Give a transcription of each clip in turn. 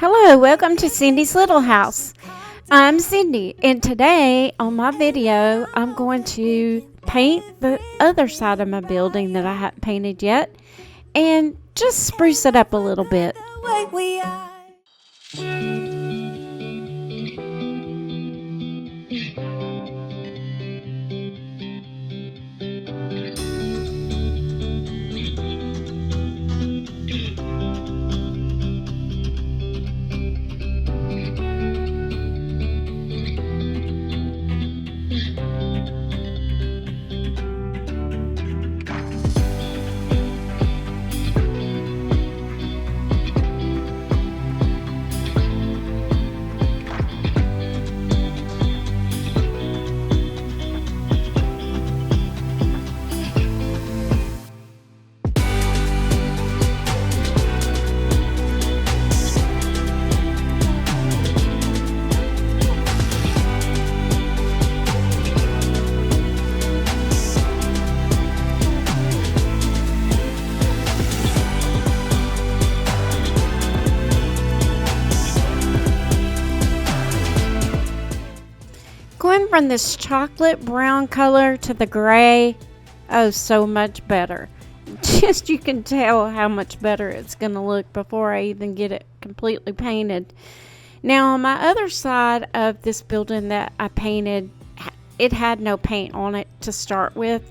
Hello, welcome to Cindy's Little House. I'm Cindy, and today on my video, I'm going to paint the other side of my building that I haven't painted yet and just spruce it up a little bit. Going from this chocolate brown color to the gray, oh, so much better. Just you can tell how much better it's going to look before I even get it completely painted. Now, on my other side of this building that I painted, it had no paint on it to start with.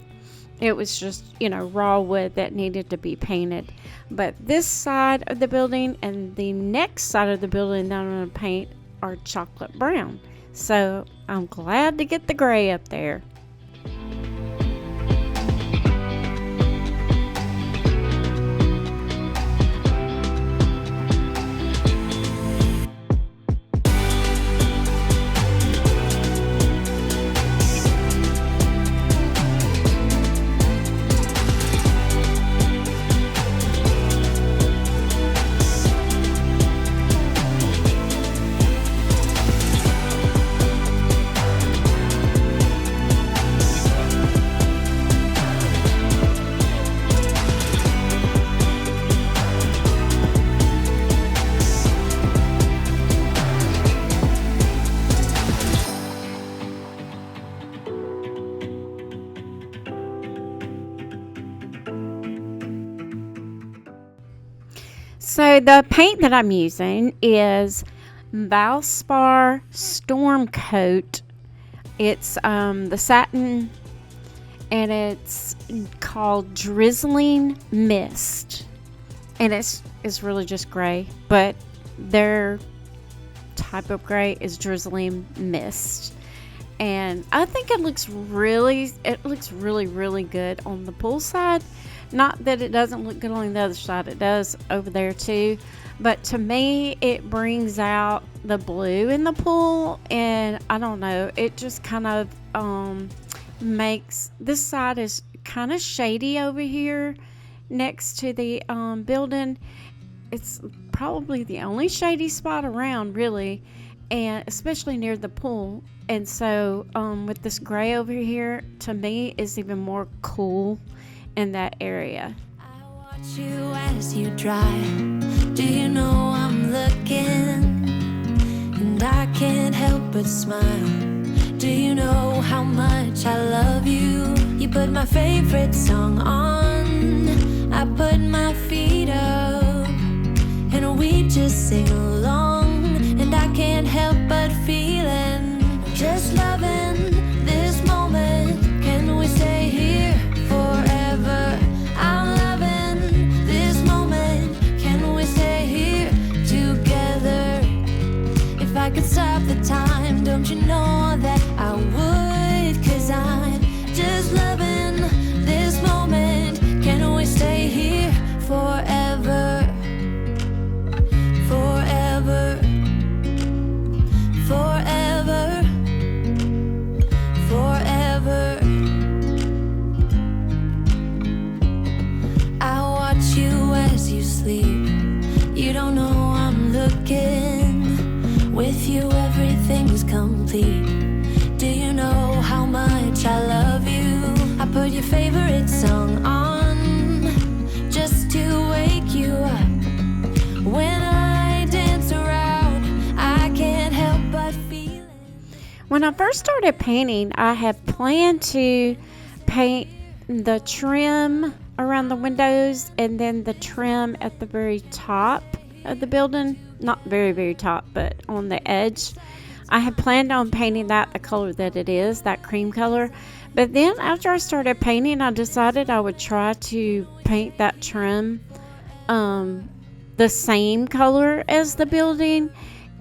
It was just, raw wood that needed to be painted. But this side of the building and the next side of the building that I'm going to paint are chocolate brown. So I'm glad to get the gray up there. So the paint that I'm using is Valspar Storm Coat. It's the satin, and it's called Drizzling Mist. And it's really just gray, but their type of gray is Drizzling Mist. And I think it looks really, really good on the poolside. Not that it doesn't look good on the other side. It does over there too. But to me, it brings out the blue in the pool. And I don't know. It just kind of makes... This side is kind of shady over here next to the building. It's probably the only shady spot around, really. And especially near the pool. And so with this gray over here, to me, is even more cool in that area. I watch you as you drive. Do you know I'm looking? And I can't help but smile. Do you know how much I love you? You put my favorite song on. I put my feet up, and we just sing along. And I can't help but feeling, just loving this moment. Can we stay here forever? I'm loving this moment. Can we stay here together? If I could stop the time, don't you know that I would? 'Cause I'm just loving this moment. Can we stay here forever? Forever. When I first started painting, I had planned to paint the trim around the windows and then the trim at the very top of the building. Not very, very top, but on the edge. I had planned on painting that the color that it is, that cream color. But then after I started painting, I decided I would try to paint that trim the same color as the building.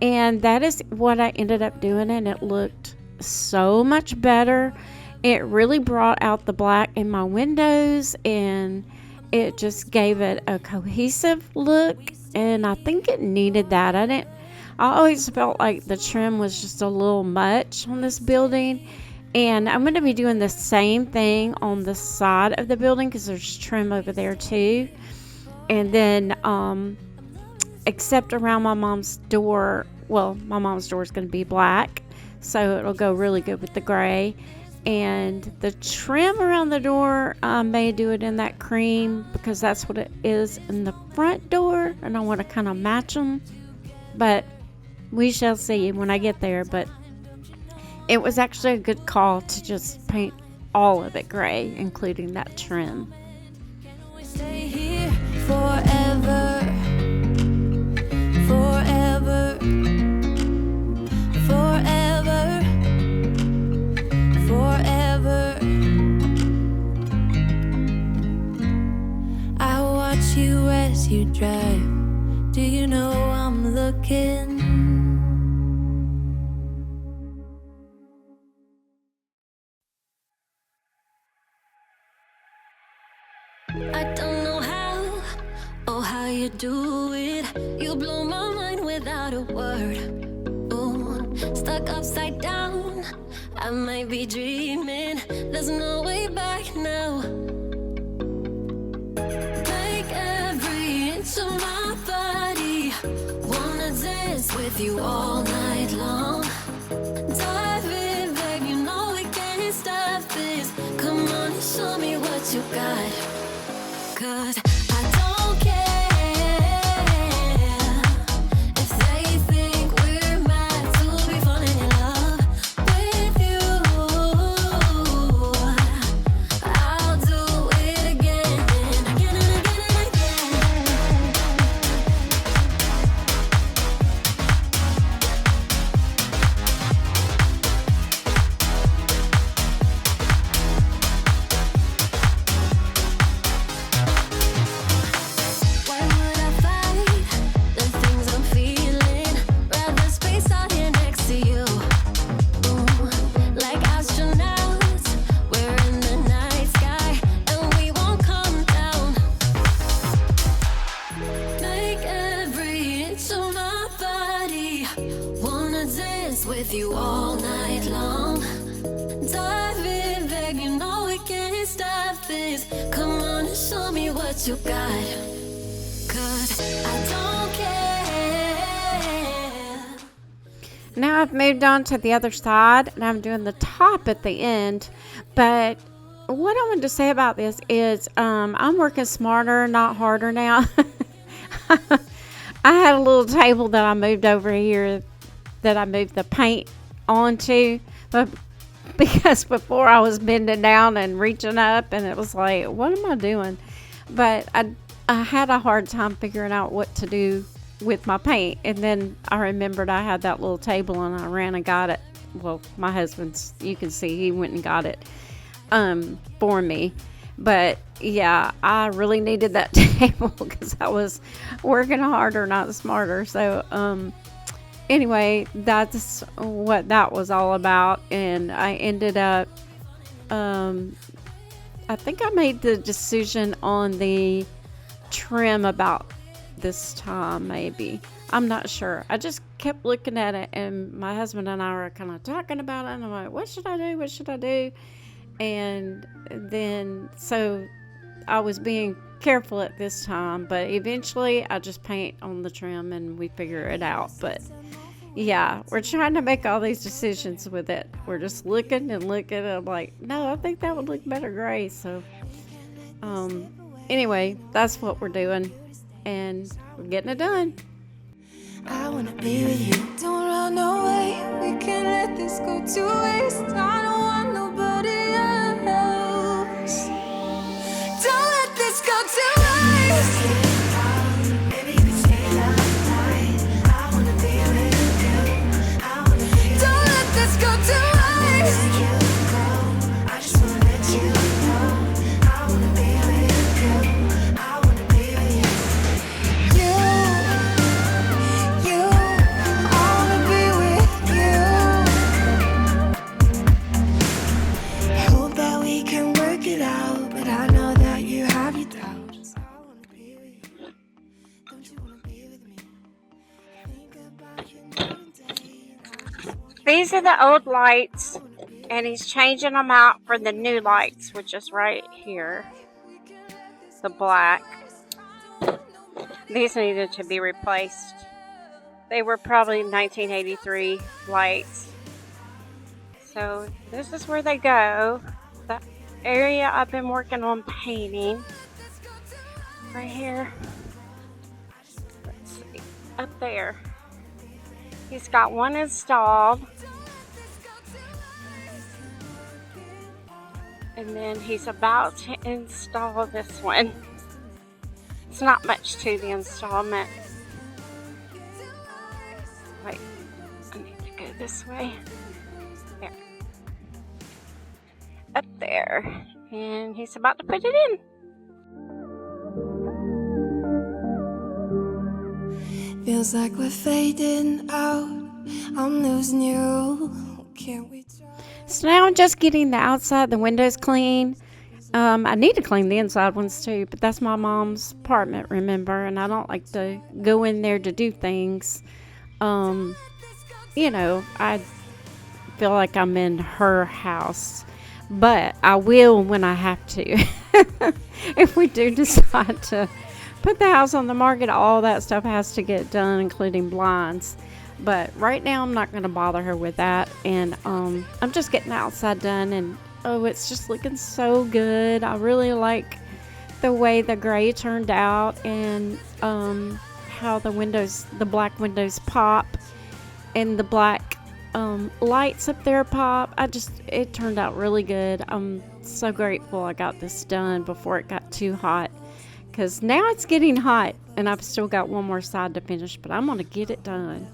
And that is what I ended up doing, and it looked so much better. It really brought out the black in my windows, and it just gave it a cohesive look, and I think it needed that. I always felt like the trim was just a little much on this building, and I'm going to be doing the same thing on the side of the building because there's trim over there too. And then except around my mom's door, well, my mom's door is going to be black, so it'll go really good with the gray. And the trim around the door, I may do it in that cream because that's what it is in the front door, and I want to kind of match them, but we shall see when I get there. But it was actually a good call to just paint all of it gray, including that trim. We stay here forever, forever, forever, forever. I watch you as you drive. Do you know I'm looking? I don't know how or how you do it. You blow my mind without a word. Ooh, stuck upside down. I might be dreaming. There's no way back now. Take every inch of my body. Wanna dance with you all night long. Dive in, babe, you know we can't stop this. Come on and show me what you got. 'Cause I don't care if they think we're mad to be falling in love with you. I'll do it again and again and again and again. Why would I fight the things I'm feeling? Rather space out here next to you. Ooh, like astronauts, we're in the night sky and we won't come down. Make every inch of my body. Wanna dance with you all night long. Dive in, babe, you know we can't stop this. Come on and show me what you got. 'Cause I don't care. Now I've moved on to the other side, and I'm doing the top at the end. But what I wanted to say about this is I'm working smarter, not harder now. I had a little table that I moved over here that I moved the paint onto, but because before I was bending down and reaching up, and it was like, what am I doing? But I had a hard time figuring out what to do with my paint, and then I remembered I had that little table, and I ran and got it. Well, my husband's, you can see he went and got it for me. But yeah, I really needed that table because I was working harder, not smarter. So anyway, that's what that was all about. And I ended up I think I made the decision on the trim about this time, maybe. I'm not sure. I just kept looking at it, and my husband and I were kind of talking about it, and I'm like, what should I do? What should I do? And then, so I was being careful at this time, but eventually I just paint on the trim and we figure it out. But yeah, we're trying to make all these decisions with it. We're just looking and looking, and I'm like, no, I think that would look better gray. So anyway, that's what we're doing, and we're getting it done. I wanna be with you. Don't run away. We can let this go to waste. I don't want nobody else. Don't let this go to waste. Maybe you can stay the night. I wanna be with you. I wanna be with you. Don't let this go to waste. You go. I just wanna let you know. I wanna be with you. I wanna be with you. You. I wanna be with you. Hope that we can work it out, but I know that you have your doubts. I wanna be with you. Don't you wanna be with me? Think about you night and day, and I just want These are the old lights, and he's changing them out for the new lights, which is right here, the black. These needed to be replaced. They were probably 1983 lights. So this is where they go. The area I've been working on painting. Right here. Let's see. Up there. He's got one installed. And then he's about to install this one. It's not much to the installment. Wait, I need to go this way. There. Up there. And he's about to put it in. feels like we're fading out. I'm losing you. Can't we try? So now I'm just getting the outside, the windows clean. I need to clean the inside ones too, but that's my mom's apartment, remember? And I don't like to go in there to do things. You know, I feel like I'm in her house, but I will when I have to. If we do decide to put the house on the market, all that stuff has to get done, including blinds. But right now I'm not going to bother her with that, and I'm just getting the outside done, and oh, it's just looking so good. I really like the way the gray turned out, and how the windows, the black windows pop, and the black lights up there pop. It turned out really good. I'm so grateful I got this done before it got too hot, because now it's getting hot and I've still got one more side to finish, but I'm gonna get it done.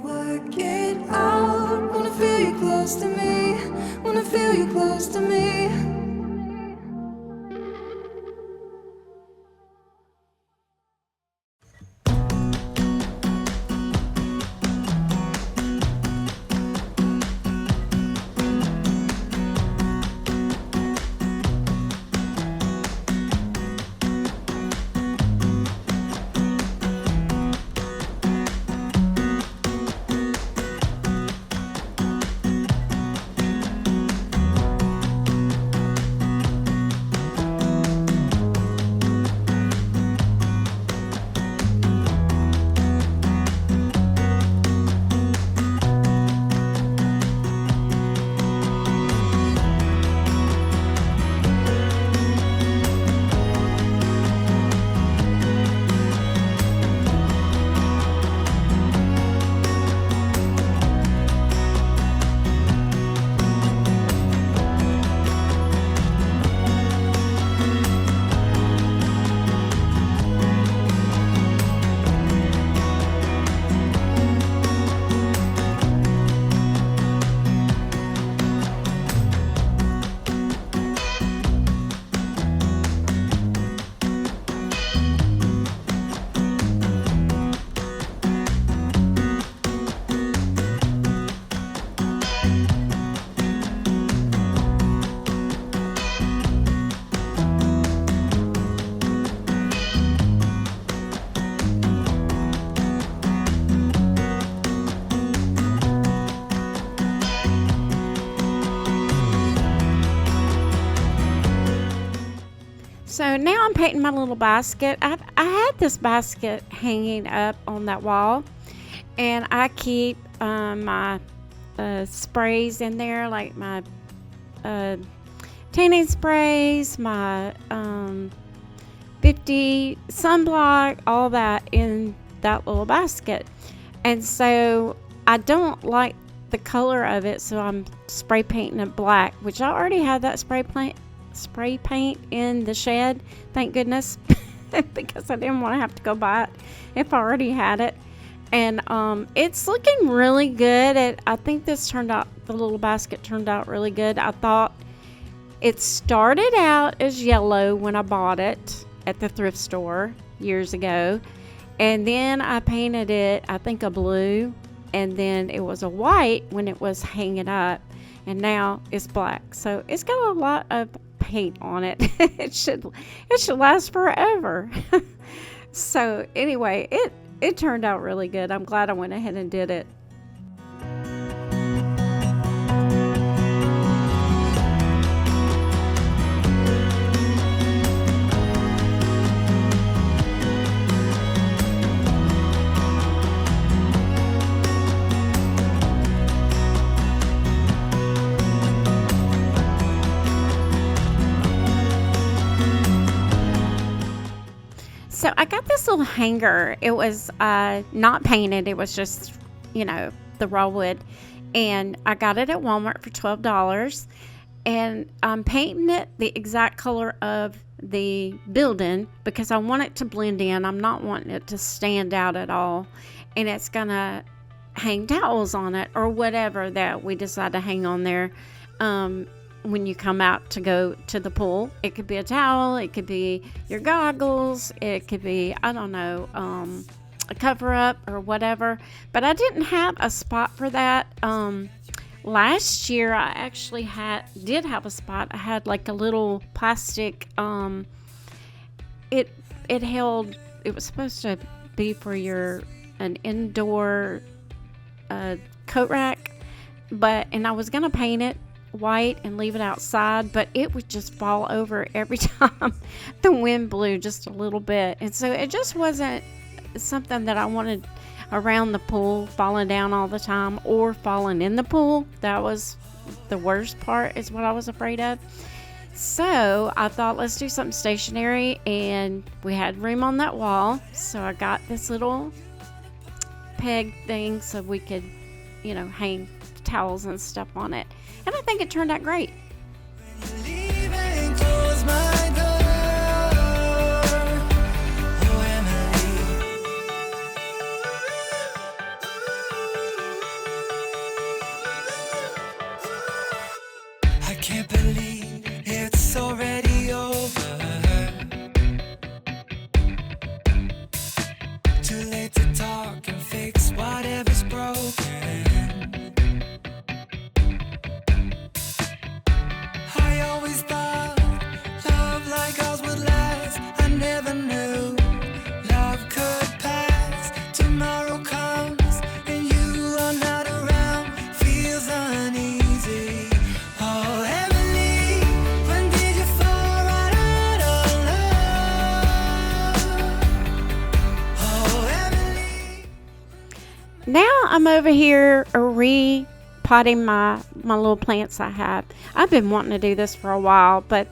Work it out. Wanna feel you close to me. Wanna feel you close to me. So now I'm painting my little basket. I had this basket hanging up on that wall, and I keep my sprays in there, like my tanning sprays, my 50 sunblock, all that in that little basket. And so I don't like the color of it, so I'm spray painting it black, which I already had that spray paint in the shed, thank goodness, because I didn't want to have to go buy it if I already had it. And it's looking really good. I think the little basket turned out really good. I thought it started out as yellow when I bought it at the thrift store years ago. And then I painted it, I think, a blue. And then it was a white when it was hanging up. And now it's black. So it's got a lot of paint on it. It should last forever. So anyway, it turned out really good. I'm glad I went ahead and did it. So I got this little hanger. It was not painted. It was just, the raw wood. And I got it at Walmart for $12. And I'm painting it the exact color of the building because I want it to blend in. I'm not wanting it to stand out at all. And it's going to hang towels on it or whatever that we decide to hang on there. When you come out to go to the pool, it could be a towel, it could be your goggles, it could be, I don't know, a cover up or whatever. But I didn't have a spot for that. Last year I actually did have a spot. I had like a little plastic, it was supposed to be for an indoor coat rack, and I was gonna paint it white and leave it outside, but it would just fall over every time the wind blew just a little bit. And so it just wasn't something that I wanted around the pool, falling down all the time or falling in the pool. That was the worst part, is what I was afraid of. So I thought, let's do something stationary, and we had room on that wall, so I got this little peg thing so we could, hang towels and stuff on it. And I think it turned out great. I can't believe it's already over. Too late to talk and fix whatever's broken. Now I'm over here repotting my little plants I have. I've been wanting to do this for a while, but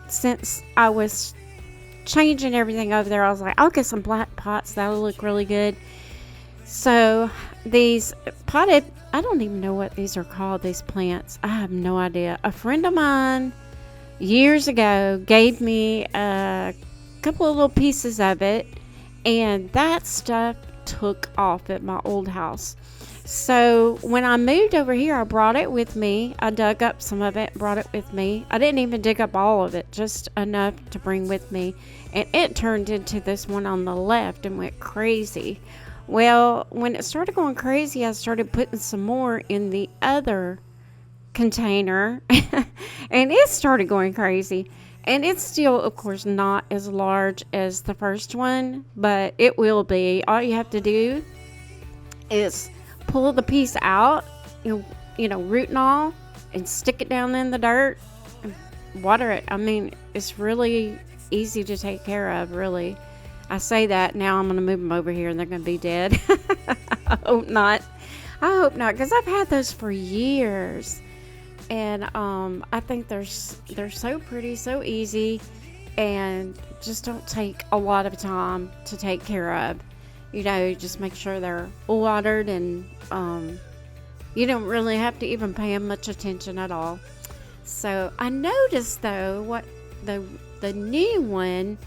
since I was changing everything over there, I was like, I'll get some black pots. That'll look really good. So these potted, I don't even know what these are called, these plants. I have no idea. A friend of mine years ago gave me a couple of little pieces of it, and that stuff took off at my old house. So when I moved over here, I brought it with me. I dug up some of it, brought it with me. I didn't even dig up all of it, just enough to bring with me. And it turned into this one on the left and went crazy. Well, when it started going crazy, I started putting some more in the other container and it started going crazy. And it's still, of course, not as large as the first one, but it will be. All you have to do is pull the piece out, root and all, and stick it down in the dirt and water it. I mean, it's really easy to take care of, really. I say that, now I'm going to move them over here and they're going to be dead. I hope not, because I've had those for years. And I think they're so pretty, so easy, and just don't take a lot of time to take care of. Just make sure they're watered and You don't really have to even pay them much attention at all. So I noticed though what the new one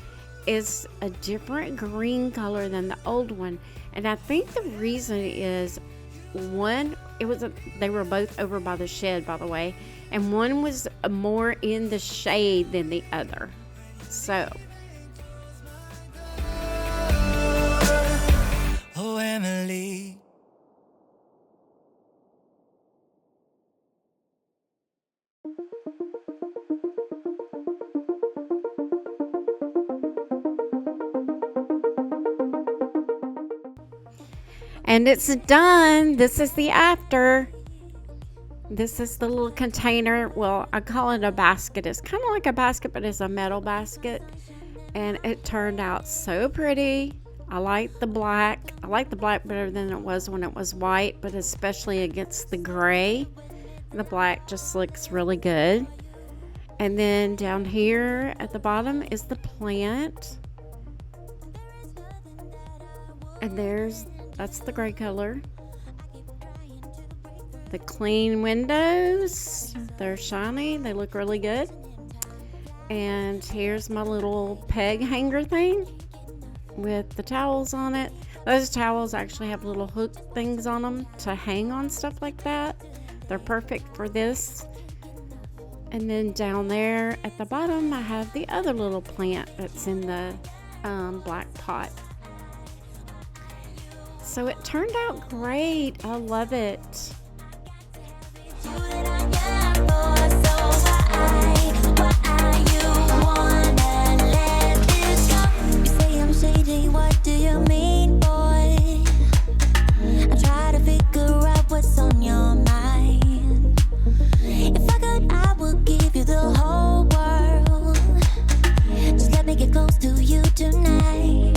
is a different green color than the old one, and I think the reason is one, they were both over by the shed, by the way, and one was more in the shade than the other. So oh, Emily. and it's done. This is the after. This is the little container. Well, I call it a basket. It's kind of like a basket, but it's a metal basket. And it turned out so pretty. I like the black. I like the black better than it was when it was white, but especially against the gray. The black just looks really good. And then down here at the bottom is the plant. And that's the gray color. The clean windows, they're shiny, they look really good. And here's my little peg hanger thing with the towels on it. Those towels actually have little hook things on them to hang on stuff like that. They're perfect for this. And then down there at the bottom, I have the other little plant that's in the black pot. So it turned out great. I love it. What do you mean, boy? I try to figure out what's on your mind. If I could, I would give you the whole world. Just let me get close to you tonight.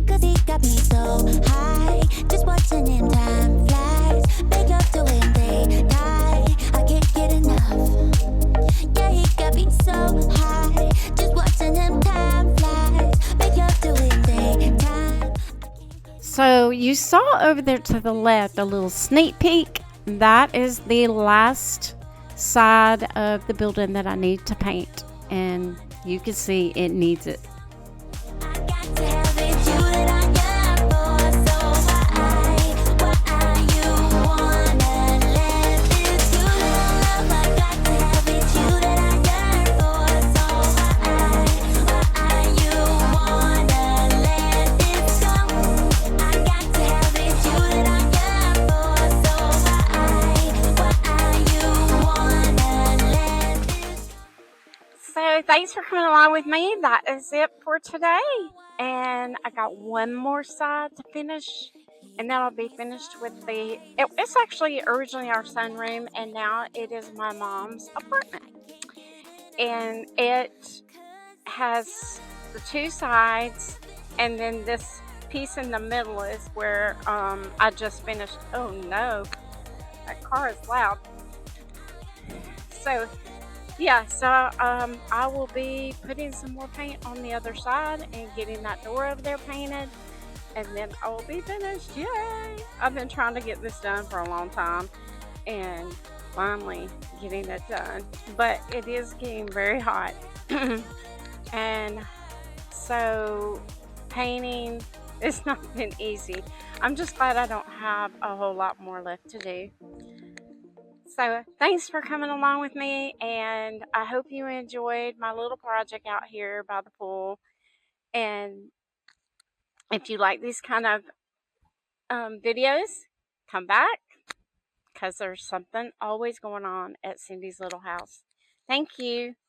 Cause he got me so high. Just watching him, time flies. Make love to him, they die. I can't get enough. Yeah, he got me so high. Just watching him, time flies. Make love to him, they die. So you saw over there to the left a little sneak peek. That is the last side of the building that I need to paint. And you can see it needs it. So thanks for coming along with me. That is it for today. And I got one more side to finish. And then I'll be finished with it's actually originally our sunroom. And now it is my mom's apartment. And it has the two sides. And then this piece in the middle is where I just finished. Oh no, that car is loud. So yeah, so I will be putting some more paint on the other side and getting that door over there painted, and then I will be finished. Yay! I've been trying to get this done for a long time, and finally getting it done. But it is getting very hot, and so painting has not been easy. I'm just glad I don't have a whole lot more left to do. So thanks for coming along with me, and I hope you enjoyed my little project out here by the pool. And if you like these kind of videos, come back, because there's something always going on at Cindy's little house. Thank you.